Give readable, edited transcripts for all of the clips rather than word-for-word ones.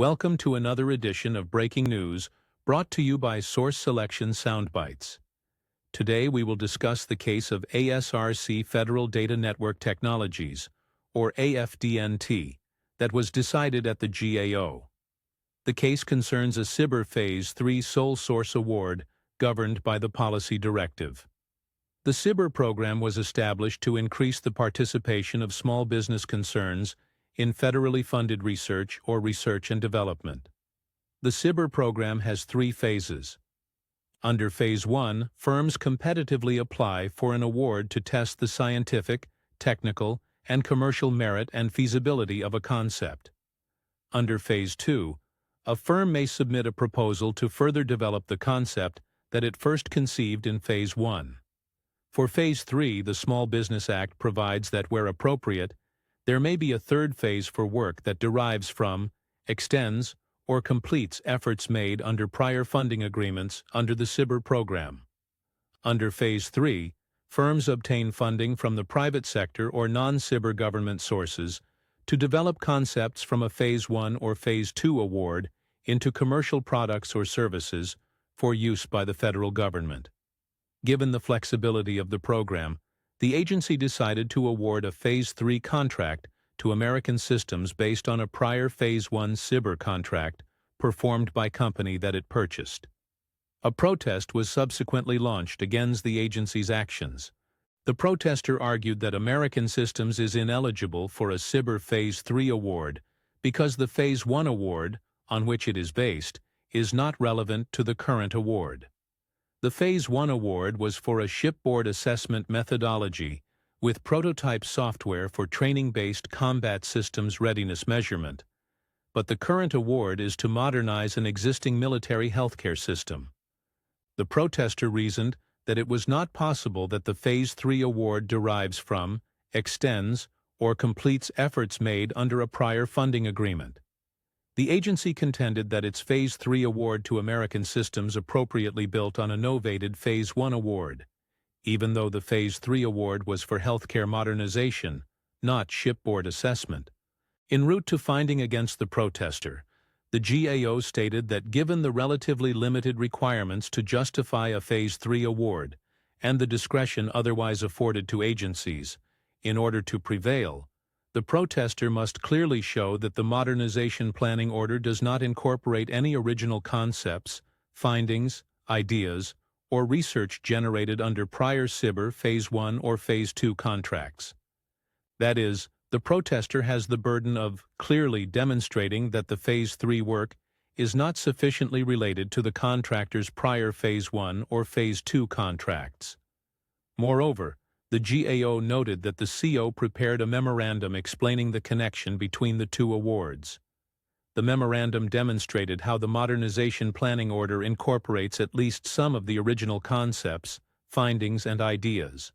Welcome to another edition of Breaking News, brought to you by Source Selection Soundbites. Today we will discuss the case of ASRC Federal Data Network Technologies, or AFDNT, that was decided at the GAO. The case concerns a CBER Phase 3 sole source award governed by the policy directive. The CBER program was established to increase the participation of small business concerns in federally funded research or research and development. The CBER program has three phases. Under Phase 1, firms competitively apply for an award to test the scientific, technical, and commercial merit and feasibility of a concept. Under Phase 2, a firm may submit a proposal to further develop the concept that it first conceived in Phase 1. For Phase 3, the Small Business Act provides that where appropriate, there may be a third phase for work that derives from, extends, or completes efforts made under prior funding agreements under the CBER program. Under Phase 3, firms obtain funding from the private sector or non-CBER government sources to develop concepts from a Phase 1 or Phase 2 award into commercial products or services for use by the federal government. Given the flexibility of the program, the agency decided to award a Phase 3 contract to American Systems based on a prior Phase 1 CBER contract performed by company that it purchased. A protest was subsequently launched against the agency's actions. The protester argued that American Systems is ineligible for a CBER Phase 3 award because the Phase 1 award, on which it is based, is not relevant to the current award. The Phase 1 award was for a shipboard assessment methodology with prototype software for training-based combat systems readiness measurement, but the current award is to modernize an existing military healthcare system. The protester reasoned that it was not possible that the Phase 3 award derives from, extends, or completes efforts made under a prior funding agreement. The agency contended that its Phase 3 award to American Systems appropriately built on a novated Phase 1 award, even though the Phase 3 award was for healthcare modernization, not shipboard assessment. En route to finding against the protester, the GAO stated that given the relatively limited requirements to justify a Phase 3 award and the discretion otherwise afforded to agencies, in order to prevail, the protester must clearly show that the modernization planning order does not incorporate any original concepts, findings, ideas, or research generated under prior CBER Phase 1 or Phase 2 contracts. That is, the protester has the burden of clearly demonstrating that the Phase 3 work is not sufficiently related to the contractor's prior Phase 1 or Phase 2 contracts. Moreover, the GAO noted that the CO prepared a memorandum explaining the connection between the two awards. The memorandum demonstrated how the modernization planning order incorporates at least some of the original concepts, findings, and ideas.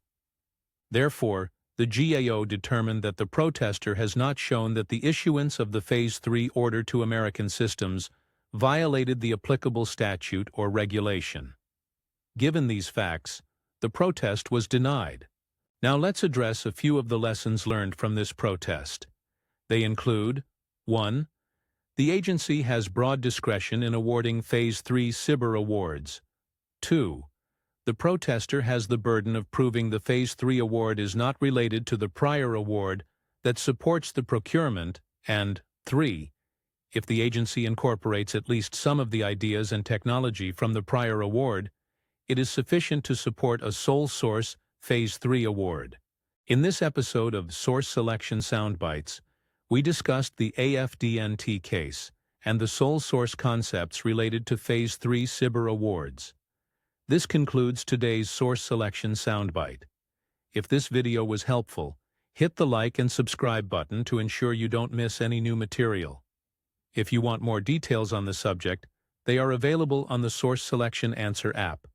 Therefore, the GAO determined that the protester has not shown that the issuance of the Phase 3 order to American Systems violated the applicable statute or regulation. Given these facts, the protest was denied. Now let's address a few of the lessons learned from this protest. They include: 1. The agency has broad discretion in awarding Phase 3 CBER awards. 2. The protester has the burden of proving the Phase 3 award is not related to the prior award that supports the procurement, and 3. If the agency incorporates at least some of the ideas and technology from the prior award, it is sufficient to support a sole source Phase 3 award. In this episode of Source Selection Soundbites, we discussed the AFDNT case and the sole source concepts related to Phase 3 CBER awards. This concludes today's Source Selection Soundbite. If this video was helpful, hit the like and subscribe button to ensure you don't miss any new material. If you want more details on the subject, they are available on the Source Selection Answer app.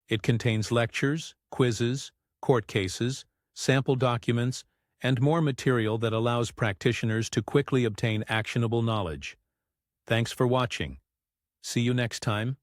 It contains lectures, quizzes, court cases, sample documents, and more material that allows practitioners to quickly obtain actionable knowledge. Thanks for watching. See you next time.